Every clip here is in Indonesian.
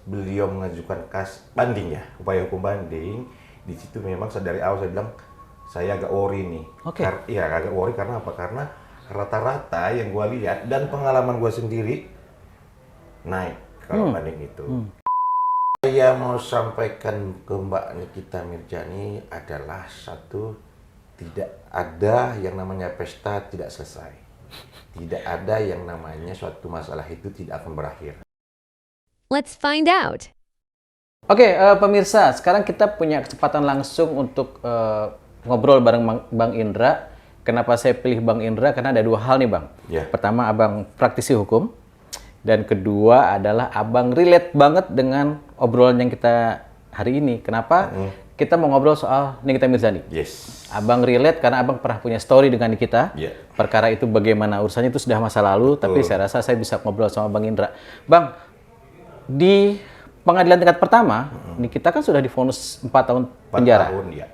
beliau mengajukan banding ya, upaya hukum banding, di situ memang dari awal saya bilang saya agak worry nih. Oke. Iya, agak worry karena apa? Karena rata-rata yang gue lihat dan pengalaman gue sendiri naik kalau banding itu. Saya mau sampaikan ke Mbak Nikita Mirzani adalah satu, tidak ada yang namanya pesta tidak selesai. Tidak ada yang namanya suatu masalah itu tidak akan berakhir. Let's find out. Oke, pemirsa, sekarang kita punya kesempatan langsung untuk ngobrol bareng Bang Indra. Kenapa saya pilih Bang Indra? Karena ada dua hal nih, Bang. Ya. Pertama, Abang praktisi hukum. Dan kedua adalah Abang relate banget dengan obrolan yang kita hari ini. Kenapa? Kita mau ngobrol soal Nikita Mirzani. Yes. Abang relate karena Abang pernah punya story dengan Nikita. Yeah. Perkara itu bagaimana urusannya itu sudah masa lalu, tapi saya rasa saya bisa ngobrol sama Bang Indra. Bang, di pengadilan tingkat pertama, Nikita kan sudah divonis 4 tahun 4 penjara. tahun, ya.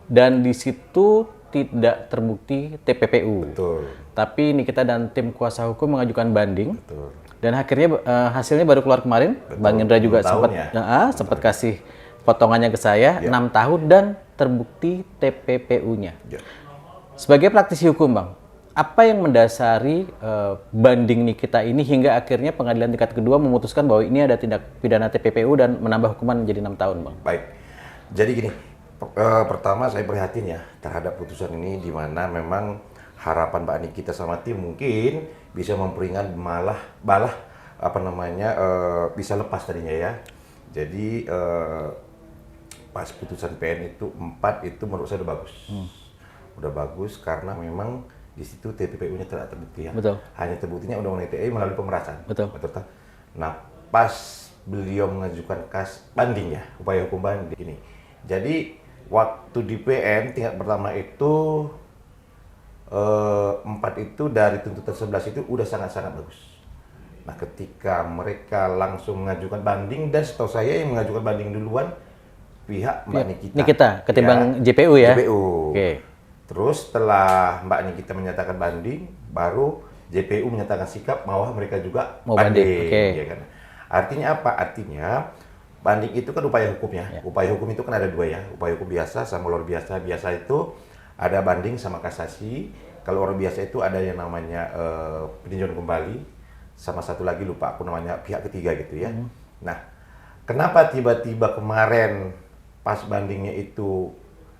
Dan di situ tidak terbukti TPPU. Betul. Tapi Nikita dan tim kuasa hukum mengajukan banding. Betul. Dan akhirnya hasilnya baru keluar kemarin. Betul. Bang Indra juga 6 tahun sempat kasih potongannya ke saya, 6 tahun dan terbukti TPPU-nya. Ya. Sebagai praktisi hukum, Bang, apa yang mendasari banding Nikita ini hingga akhirnya pengadilan tingkat kedua memutuskan bahwa ini ada tindak pidana TPPU dan menambah hukuman menjadi 6 tahun, Bang? Baik. Jadi gini, pertama saya prihatin ya terhadap putusan ini, di mana memang harapan Mbak Nikita sama tim mungkin bisa memperingan bisa lepas tadinya ya. Jadi pas putusan PN itu 4 itu menurut saya udah bagus. Udah bagus karena memang di situ TPPU-nya tidak terbukti ya. Betul. Hanya terbuktinya Undang-Undang ITE melalui pemerasan. Betul. Nah, pas beliau mengajukan banding ya, upaya hukum banding ini. Jadi waktu di PN tingkat pertama itu 4 itu dari tuntutan 11 itu udah sangat-sangat bagus. Nah, ketika mereka langsung mengajukan banding, dan setahu saya yang mengajukan banding duluan pihak Mbak Nikita. Nikita ketimbang JPU ya? JPU. Oke. Terus setelah Mbak Nikita menyatakan banding, baru JPU menyatakan sikap bahwa mereka juga mau banding. Oke. Ya kan? Artinya apa? Artinya banding itu kan upaya hukumnya. Ya. Upaya hukum itu kan ada 2 ya. Upaya hukum biasa sama luar biasa. Biasa itu ada banding sama kasasi. Kalau luar biasa itu ada yang namanya peninjauan kembali. Sama satu lagi lupa aku namanya, pihak ketiga gitu ya. Nah, kenapa tiba-tiba kemarin pas bandingnya itu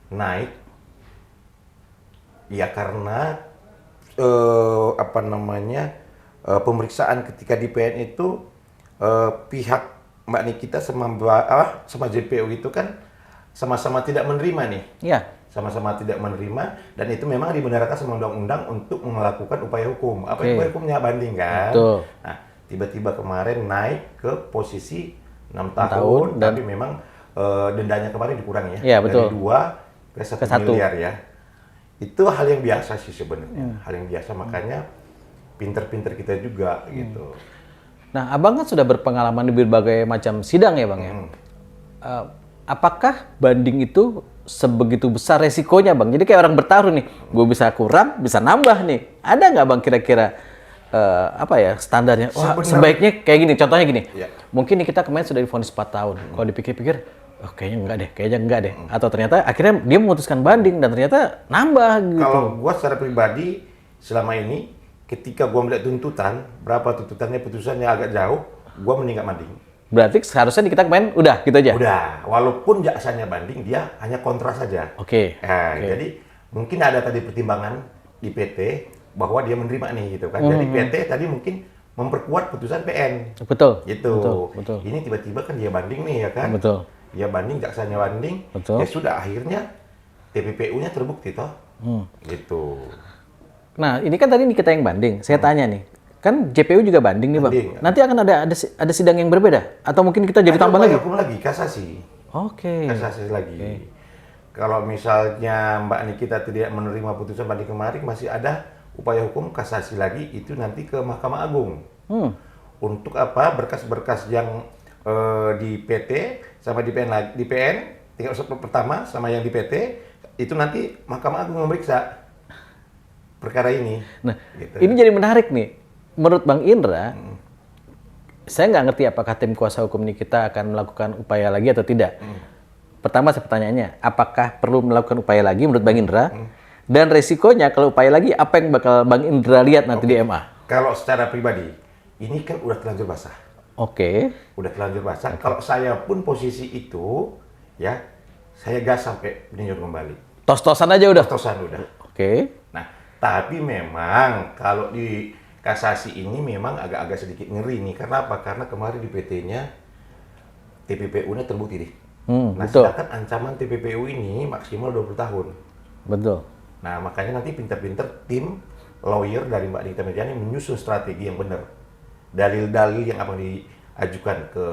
naik? Ya karena pemeriksaan ketika di PN itu pihak Mbak Nikita sama JPU itu kan sama-sama tidak menerima nih. Iya. Sama-sama tidak menerima, dan itu memang dibenarkan sama undang-undang untuk melakukan upaya hukum. Apa upaya hukumnya? Banding kan? Betul. Nah, tiba-tiba kemarin naik ke posisi 6 tahun, tapi memang dendanya kemarin dikurangi ya. Iya, betul. Dari 2 ke 1 miliar ya. Itu hal yang biasa sih sebenarnya. Hal yang biasa, makanya pinter-pinter kita juga gitu. Nah, Abang kan sudah berpengalaman di berbagai macam sidang ya, Bang ya. Apakah banding itu sebegitu besar resikonya, Bang? Jadi kayak orang bertaruh nih, gue bisa kurang, bisa nambah nih. Ada nggak, Bang, kira-kira standarnya? Wah, sebaiknya kayak gini, contohnya gini. Ya. Mungkin nih kita kemarin sudah divonis 4 tahun. Kalau dipikir-pikir, oh, kayaknya enggak deh. Atau ternyata akhirnya dia memutuskan banding dan ternyata nambah gitu. Kalau gue secara pribadi selama ini, ketika gue melihat tuntutan, berapa tuntutannya, putusannya agak jauh, gue mending nggak banding. Berarti seharusnya kita kemarin udah gitu aja? Udah, walaupun jaksanya banding, dia hanya kontra saja. Oke. Jadi mungkin ada tadi pertimbangan di PT bahwa dia menerima nih gitu kan. Jadi PT tadi mungkin memperkuat putusan PN. Betul. Gitu. Betul. Ini tiba-tiba kan dia banding nih ya kan. Betul. Dia banding, jaksanya banding. Betul. Ya sudah, akhirnya TPPU-nya terbukti toh. Gitu. Nah, ini kan tadi kita yang banding. Saya tanya nih, kan JPU juga banding nih, Bang. Banding. Nanti akan ada sidang yang berbeda? Atau mungkin kita jadi tambah lagi? Hukum lagi, kasasi. Oke. Kasasi lagi. Kalau misalnya Mbak Nikita tidak menerima putusan banding kemarin, masih ada upaya hukum kasasi lagi, itu nanti ke Mahkamah Agung. Untuk apa? Berkas-berkas yang di PT sama di PN tingkat pertama sama yang di PT itu nanti Mahkamah Agung memeriksa perkara ini. Nah, gitu. ini jadi menarik nih. Menurut Bang Indra, saya nggak ngerti apakah tim kuasa hukum ini kita akan melakukan upaya lagi atau tidak. Pertama saya pertanyaannya, apakah perlu melakukan upaya lagi menurut Bang Indra? Dan resikonya kalau upaya lagi, apa yang bakal Bang Indra lihat nanti di MA? Kalau secara pribadi, ini kan udah terlanjur basah. Oke. Udah terlanjur basah. Kalau saya pun posisi itu, ya, saya gas sampai peninjauan kembali. Tos-tosan aja udah? Tosan udah. Oke. Nah, tapi memang kalau di kasasi ini memang agak-agak sedikit ngeri nih. Karena apa? Karena kemarin di PT-nya, TPPU-nya terbukti nih. Nah, betul. sedangkan ancaman TPPU ini maksimal 20 tahun. Betul. Nah, makanya nanti pinter-pinter tim lawyer dari Mbak Nikita Mirjani menyusun strategi yang benar. Dalil-dalil yang abang diajukan ke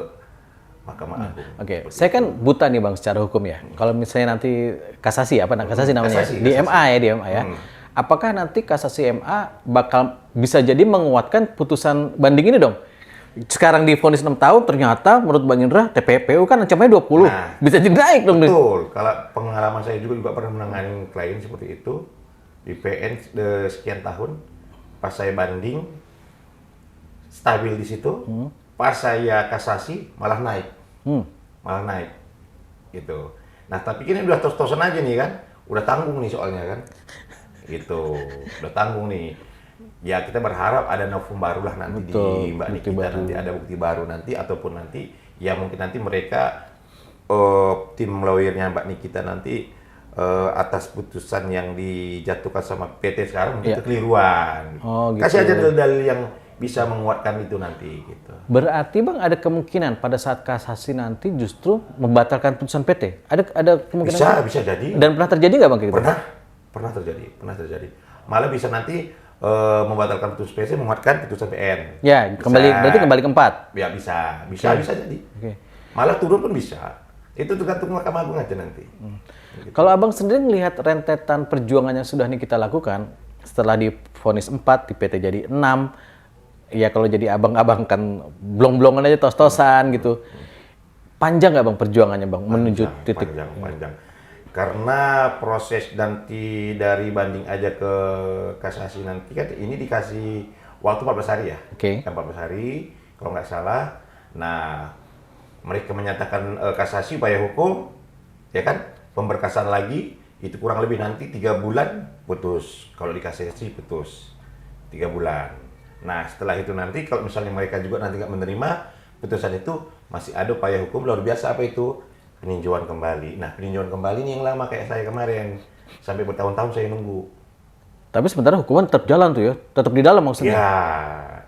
Mahkamah Agung. Oke, saya kan buta nih Bang secara hukum ya. Kalau misalnya nanti kasasi, apa kasasi namanya? Kasasi, di kasasi. MA ya, di MA ya. Apakah nanti kasasi MA bakal bisa jadi menguatkan putusan banding ini dong? Sekarang divonis 6 tahun, ternyata menurut Bang Indra, TPPU kan ancamannya 20. Nah, bisa jadi naik dong. Betul. Kalau pengalaman saya juga pernah menangani klien seperti itu di PN sekian tahun. Pas saya banding stabil di situ. Pas saya kasasi malah naik. Malah naik. Gitu. Nah, tapi ini udah tos-tosan aja nih kan. Udah tanggung nih soalnya kan. Gitu. Udah tanggung nih. Ya kita berharap ada novum baru lah nanti Betul, di Mbak bukti Nikita, baru. nanti ada bukti baru nanti ataupun nanti ya mungkin nanti mereka tim lawyernya Mbak Nikita nanti atas putusan yang dijatuhkan sama PT sekarang mungkin Iya. kekeliruan. Oh, gitu. Kasih aja dalil-dalil yang bisa menguatkan itu nanti gitu. Berarti Bang ada kemungkinan pada saat kasasi nanti justru membatalkan putusan PT? Ada kemungkinan? Bisa jadi. Dan pernah terjadi nggak Bang kayak gitu? Pernah terjadi. Malah bisa nanti membatalkan putusan PT menguatkan putusan PN. Ya, berarti kembali ke 4. Ya bisa jadi. Oke. Malah turun pun bisa. Itu tergantung Mahkamah Agung aja nanti. Kalau Abang sendiri melihat rentetan perjuangan yang sudah nih kita lakukan, setelah divonis 4, di PT jadi 6, ya kalau jadi abang-abang kan blong-blongan aja tos-tosan gitu. Panjang nggak Bang perjuangannya Bang menuju titik? Panjang. Karena proses nanti dari banding aja ke kasasi nanti kan ini dikasih waktu 14 hari ya. Oke. 14 hari kalau nggak salah. Nah, mereka menyatakan kasasi upaya hukum, ya kan? Pemberkasan lagi itu kurang lebih nanti 3 bulan putus. Kalau di kasasi putus 3 bulan. Nah, setelah itu nanti kalau misalnya mereka juga nanti nggak menerima putusan itu, masih ada upaya hukum luar biasa apa itu? Peninjauan kembali. Nah, peninjauan kembali ini yang lama kayak saya kemarin. Sampai bertahun-tahun saya nunggu. Tapi sementara hukuman tetap jalan tuh ya? Tetap di dalam maksudnya? Ya,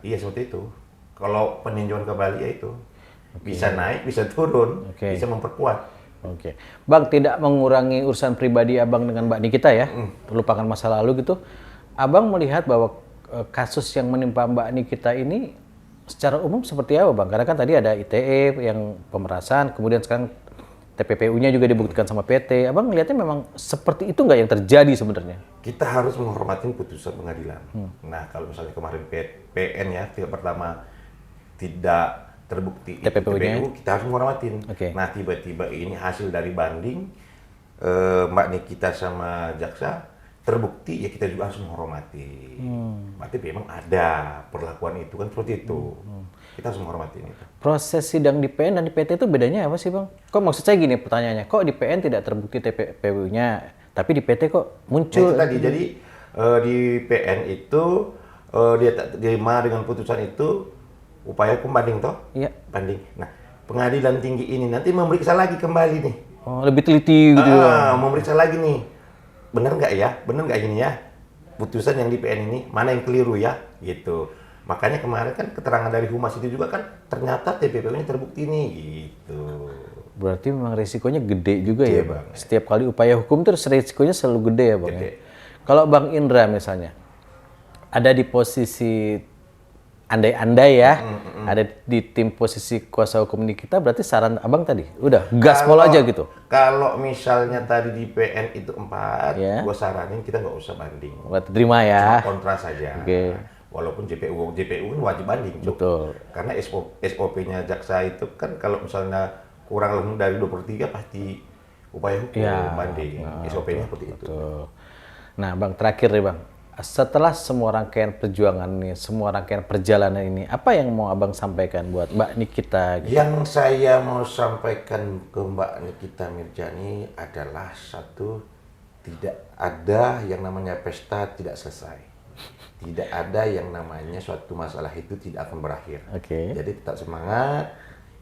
iya seperti itu. Kalau peninjauan kembali ya itu. Bisa naik, bisa turun, Oke. bisa memperkuat. Oke. Bang, tidak mengurangi urusan pribadi Abang dengan Mbak Nikita ya? Terlupakan masa lalu gitu. Abang melihat bahwa kasus yang menimpa Mbak Nikita ini secara umum seperti apa Bang? Karena kan tadi ada ITE yang pemerasan, kemudian sekarang TPPU-nya juga dibuktikan sama PT. Abang melihatnya memang seperti itu nggak yang terjadi sebenarnya? Kita harus menghormati putusan pengadilan. Nah, kalau misalnya kemarin PN ya, tingkat pertama tidak terbukti itu TPPU-nya. TPPU, kita harus menghormatin. Oke. Nah, tiba-tiba ini hasil dari banding Mbak Nikita sama jaksa terbukti, ya kita juga harus menghormati. Berarti memang ada perlakuan itu kan seperti itu. Kita harus menghormati itu. Proses sidang di PN dan di PT itu bedanya apa sih Bang? Kok maksud saya gini pertanyaannya, kok di PN tidak terbukti TPPU-nya, tapi di PT kok Nah, muncul? itu tadi, jadi di PN itu dia tak terima dengan putusan itu upaya hukum banding toh? Iya. Banding. Nah, pengadilan tinggi ini nanti memeriksa lagi kembali nih. Oh, lebih teliti gitu ya? Memeriksa lagi nih. Benar nggak ya? Benar nggak ini ya? Putusan yang di PN ini mana yang keliru ya? Gitu. Makanya kemarin kan keterangan dari Humas itu juga kan ternyata TPPU-nya terbukti nih gitu. Berarti memang resikonya gede juga Gede ya Bang? banget. Setiap kali upaya hukum terus resikonya selalu gede ya Bang? Gede. Ya? Kalau Bang Indra misalnya, ada di posisi andai-andai ya, ada di tim posisi kuasa hukum ini kita, berarti saran Abang tadi, udah gaspol aja gitu? Kalau misalnya tadi di PN itu 4, Ya. gua saranin kita nggak usah banding. Nggak terima ya? Kontra saja. Oke. Walaupun JPU kan wajib banding, Cuk. Betul. Karena SOP-nya jaksa itu kan kalau misalnya kurang lebih dari 23 pasti upaya hukum Ya, banding. SOP-nya seperti itu. Tuh. Nah Bang, terakhir nih Bang, setelah semua rangkaian perjuangan ini, semua rangkaian perjalanan ini, apa yang mau Abang sampaikan buat Mbak Nikita? Gitu? Yang saya mau sampaikan ke Mbak Nikita Mirjani adalah satu, tidak ada yang namanya pesta tidak selesai. Tidak ada yang namanya suatu masalah itu tidak akan berakhir. Oke. Jadi tetap semangat,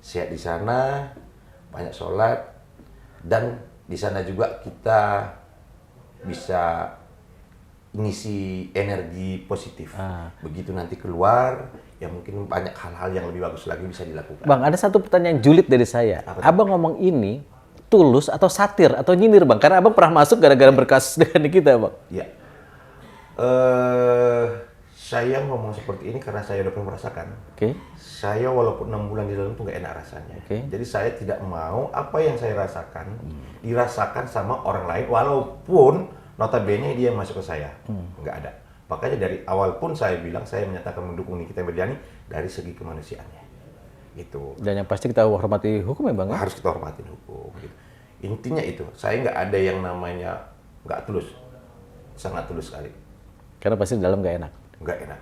sehat di sana, banyak sholat, dan di sana juga kita bisa ngisi energi positif. Begitu nanti keluar, ya mungkin banyak hal-hal yang lebih bagus lagi bisa dilakukan. Bang, ada satu pertanyaan julid dari saya. Abang ngomong ini tulus atau satir atau nyindir, Bang? Karena Abang pernah masuk gara-gara berkas dengan kita, Bang. Ya, saya ngomong seperti ini karena saya udah pernah merasakan. Oke. Saya walaupun 6 bulan di dalam tuh nggak enak rasanya. Oke. Jadi saya tidak mau apa yang saya rasakan dirasakan sama orang lain, walaupun notabene dia masuk ke saya. Nggak ada. Makanya dari awal pun saya bilang saya menyatakan mendukung Nikita Mirjani dari segi kemanusiaannya. Gitu. Dan yang pasti kita hormati hukum ya, Bang? Ya? Harus kita hormatin hukum. Gitu. Intinya itu, saya nggak ada yang namanya nggak tulus. Sangat tulus sekali. Karena pasti di dalam nggak enak. Nggak enak.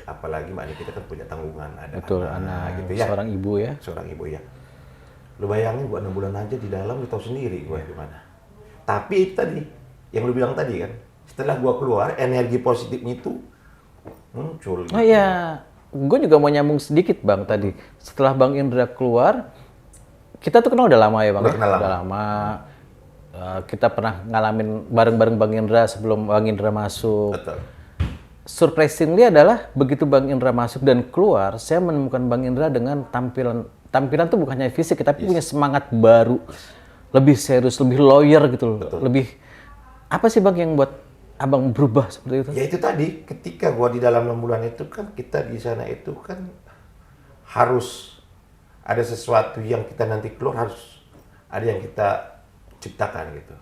Apalagi Mbak Nikita kan punya tanggungan, ada Betul, anak gitu ya. seorang ibu ya. Seorang ibu ya. Lu bayangin gua 6 bulan aja di dalam, lu tahu sendiri gua gimana. Tapi itu tadi, yang lu bilang tadi kan, setelah gua keluar, energi positifnya itu muncul. Oh iya, gue juga mau nyambung sedikit Bang tadi. Setelah Bang Indra keluar, kita tuh kenal udah lama ya Bang? Udah kenal lama. Udah lama. Kita pernah ngalamin bareng-bareng Bang Indra sebelum Bang Indra masuk. Betul. Surprisingly adalah begitu Bang Indra masuk dan keluar, saya menemukan Bang Indra dengan tampilan tuh bukannya fisik, tapi punya semangat baru, lebih serius, lebih lawyer gitu loh. Betul. Lebih apa sih Bang yang buat Abang berubah seperti itu? Ya itu tadi, ketika gua di dalam 6 bulan itu kan, kita di sana itu kan harus ada sesuatu yang kita nanti keluar, harus ada yang kita ciptakan gitu.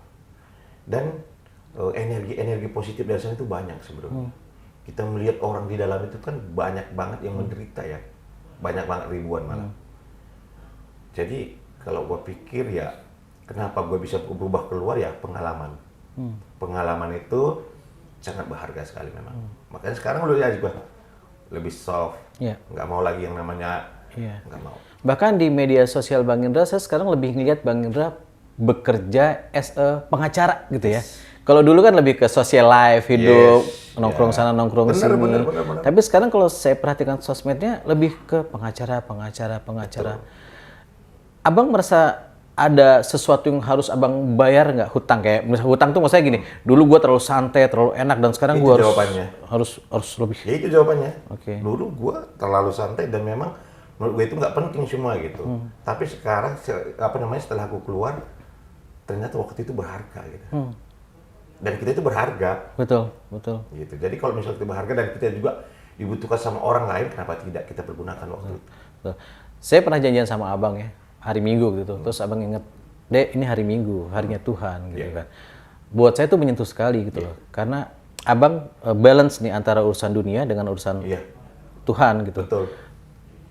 Dan energi-energi positif dari sana itu banyak sebenarnya. Kita melihat orang di dalam itu kan banyak banget yang menderita ya. Banyak banget, ribuan malah. Jadi kalau gua pikir ya, kenapa gua bisa berubah keluar ya pengalaman. Pengalaman itu sangat berharga sekali memang. Makanya sekarang lu lihat juga lebih soft, Iya. nggak mau lagi yang namanya Iya. nggak mau. Bahkan di media sosial Bang Indra, saya sekarang lebih ngeliat Bang Indra bekerja as a pengacara gitu ya. Kalau dulu kan lebih ke social life, hidup, Yes, nongkrong ya. sana, nongkrong Bener, sini. bener. Tapi sekarang kalau saya perhatikan sosmednya lebih ke pengacara. Abang merasa ada sesuatu yang harus Abang bayar nggak, hutang? Kayak misalnya hutang tuh maksudnya gini, dulu gua terlalu santai, terlalu enak, dan sekarang Itu gua jawabannya. harus lebih. Ya itu jawabannya. Oke. Dulu gua terlalu santai dan memang menurut gue itu nggak penting semua gitu. Tapi sekarang setelah aku keluar, ternyata waktu itu berharga gitu. Dan kita itu berharga Betul. gitu. Jadi kalau misalnya kita berharga dan kita juga dibutuhkan sama orang lain, kenapa tidak kita pergunakan waktu itu? Betul. Saya pernah janjian sama Abang ya, hari Minggu gitu. Terus Abang inget, Dek ini hari Minggu, harinya Tuhan gitu kan. Buat saya itu menyentuh sekali gitu loh. Karena Abang balance nih antara urusan dunia dengan urusan Iya, Tuhan gitu. betul.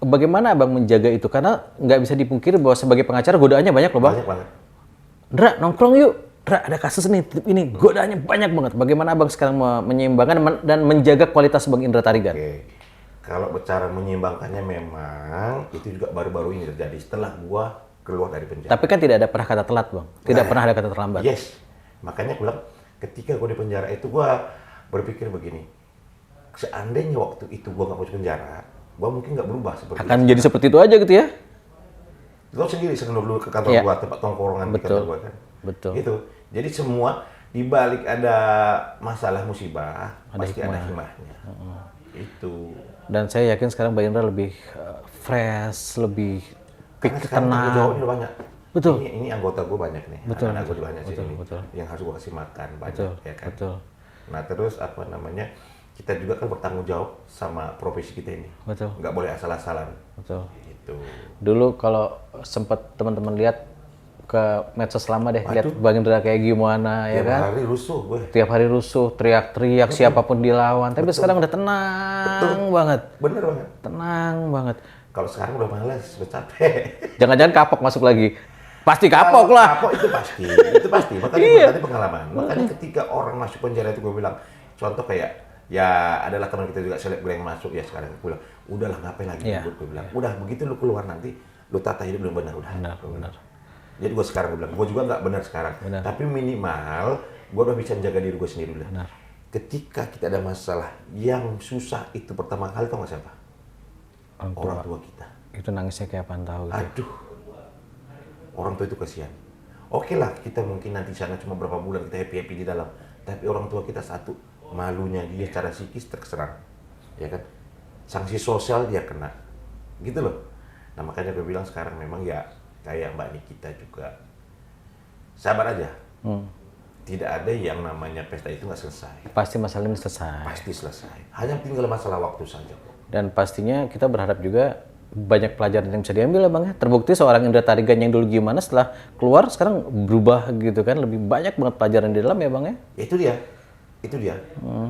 Bagaimana Abang menjaga itu? Karena nggak bisa dipungkiri bahwa sebagai pengacara godaannya banyak loh Bang. Banyak banget. Dra, nongkrong yuk. Dra, ada kasus nih, ini godaannya banyak banget. Bagaimana Abang sekarang menyeimbangkan dan menjaga kualitas Bang Indra Tarigan? Oke. Kalau bicara menyeimbangkannya memang itu juga baru-baru ini terjadi setelah gua keluar dari penjara. Tapi kan tidak ada pernah kata telat Bang. Tidak pernah ada kata terlambat. Yes. Makanya aku bilang ketika gua di penjara itu gua berpikir begini. Seandainya waktu itu gua nggak masuk penjara, gua mungkin nggak berubah seperti Akan jadi seperti itu aja gitu ya? Lo sendiri sering dulu ke kantor Iya. gua, tempat tongkrongan di Betul. kantor gua kan. Betul. Gitu. Jadi semua di balik ada masalah musibah, pasti ada hikmahnya. Itu. Dan saya yakin sekarang Bang Indra lebih fresh, lebih Karena sekarang tanggung tenang. jawabnya udah banyak. Betul. Ini anggota gue banyak nih. Betul, Anak gue banyak sih ini. betul. Yang harus gue kasih makan banyak Betul, ya kan. betul. Nah terus apa namanya, kita juga kan bertanggung jawab sama profesi kita ini. Betul. Nggak boleh asal-asalan. Betul. Gitu. Dulu kalau sempat teman-teman lihat ke medsos lama deh, lihat Bang Indra kayak gimana ya Tiap kan? hari rusuh gue. Tiap hari rusuh, teriak-teriak, siapapun dilawan. Tapi sekarang udah tenang banget. Bener banget. Tenang banget. Kalau sekarang udah males, udah capek. Jangan-jangan kapok masuk lagi. Pasti kapok lah. Kapok itu pasti, itu pasti. Makanya Iya. tadi pengalaman. Makanya ketika orang masuk penjara itu gue bilang, contoh kayak ya adalah teman kita juga selebgram yang masuk ya sekarang. Gue bilang, udahlah ngapain lagi Iya. gue bilang, udah begitu lu keluar nanti lu tata hidup lu benar udah. Benar. Jadi gue sekarang gue bilang, gue juga nggak benar sekarang. Benar. Tapi minimal gue udah bisa menjaga diri gue sendiri udah. Benar. Ketika kita ada masalah yang susah itu pertama kali tau nggak siapa? Orang tua kita. Itu nangisnya kayak apaan tahu gitu. Aduh, orang tua itu kasihan. Oke lah, kita mungkin nanti sana cuma berapa bulan kita happy di dalam, tapi orang tua kita satu malunya dia secara psikis terserang, ya kan? Sanksi sosial dia kena, gitu loh. Nah makanya gue bilang sekarang memang ya kayak Mbak Nikita juga sabar aja. Tidak ada yang namanya pesta itu nggak selesai. Pasti masalah ini selesai. Pasti selesai. Hanya tinggal masalah waktu saja. Dan pastinya kita berharap juga banyak pelajaran yang bisa diambil ya Bang ya. Terbukti seorang Indra Tarigan yang dulu gimana setelah keluar sekarang berubah gitu kan. Lebih banyak banget pelajaran di dalam ya Bang ya. Itu dia.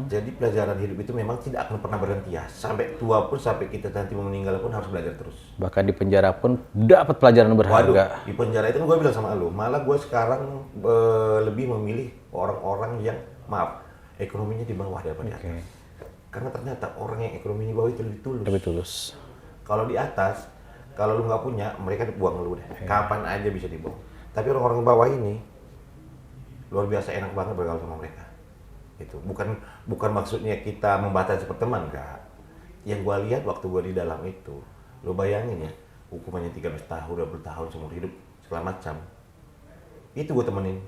Jadi pelajaran hidup itu memang tidak akan pernah berhenti ya. Sampai tua pun, sampai kita nanti mau meninggal pun harus belajar terus. Bahkan di penjara pun dapat pelajaran berharga. Waduh, di penjara itu gue bilang sama lu, malah gue sekarang lebih memilih orang-orang yang, maaf, ekonominya di bawah daripada di atas. Karena ternyata orang yang ekonominya di bawah itu lebih tulus. Lebih tulus. Kalau di atas, kalau lu nggak punya, mereka buang lu deh. Kapan aja bisa dibuang. Tapi orang-orang bawah ini, luar biasa enak banget bergaul sama mereka. Itu bukan maksudnya kita membatasi pertemanan, enggak. Yang gue lihat waktu gue di dalam itu, lu bayangin ya, hukumannya 13 tahun, 20 tahun seumur hidup, segala macam. Itu gue temenin.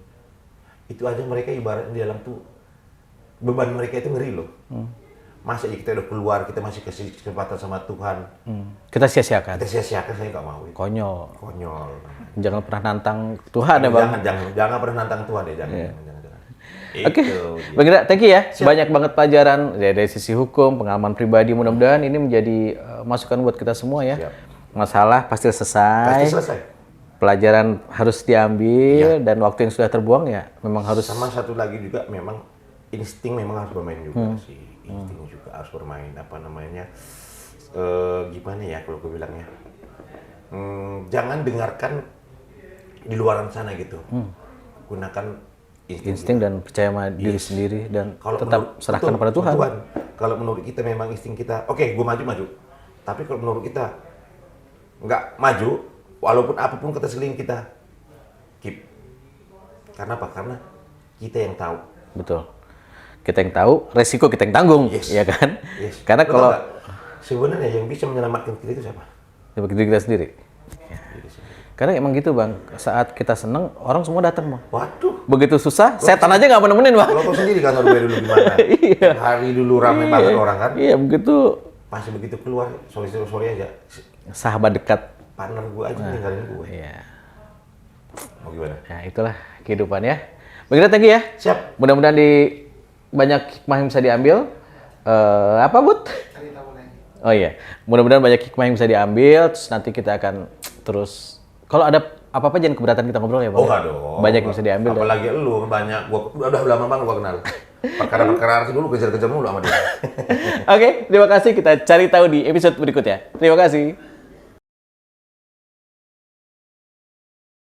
Itu aja mereka ibaratnya di dalam tuh, beban mereka itu ngeri loh. Masa ya kita udah keluar, kita masih kasih kesempatan sama Tuhan. Kita sia-siakan. Kita sia-siakan, saya nggak mau itu. Konyol. Konyol. Jangan pernah nantang Tuhan ya Bang. Jangan pernah nantang Tuhan ya, jangan. Oke, Itu. Bang Indra, thank you ya. Banyak banget pelajaran dari sisi hukum, pengalaman pribadi. Mudah-mudahan ini menjadi masukan buat kita semua ya. Siap. Masalah pasti selesai. Pasti selesai. Pelajaran harus diambil dan waktu yang sudah terbuang ya memang harus. Sama satu lagi juga memang insting memang harus bermain juga sih. Insting juga harus bermain apa namanya? Gimana ya kalau gue bilangnya? Jangan dengarkan di luaran sana gitu. Gunakan insting dan percaya sama diri sendiri dan kalau tetap serahkan pada Tuhan. Kalau menurut kita memang insting kita, oke, gue maju. Tapi kalau menurut kita nggak maju, walaupun apapun kata seling kita, keep. Karena apa? Karena kita yang tahu. Betul. Kita yang tahu, resiko kita yang tanggung, Yes. ya kan? Yes. Karena Betul kalau nggak? Sebenarnya yang bisa menyelamatkan kita itu siapa? diri kita sendiri. Karena emang gitu Bang, saat kita seneng, orang semua datang Bang. Waduh. Begitu susah, setan aja nggak mau nemenin Bang. Lo tau sendiri kantor gue dulu gimana? Iya. Hari dulu rame banget orang kan. Iya, begitu Pas begitu keluar, sorry aja. sahabat dekat. Partner gue aja ninggalin gue. Iya. Mau gimana? Ya, itulah kehidupan ya. Bang Indra, thank you ya. Siap. Mudah-mudahan banyak hikmah yang bisa diambil. Apa, Bud? Oh iya, mudah-mudahan banyak hikmah yang bisa diambil. Terus nanti kita akan terus, kalau ada apa-apa jangan keberatan kita ngobrol ya Bang. Oh enggak dong. Banyak yang bisa diambil. Apalagi lu banyak. Gua udah lama banget gua kenal. Perkara-perkara dulu kejar-kejar mulu sama dia. Oke, terima kasih. Kita cari tahu di episode berikutnya. Terima kasih.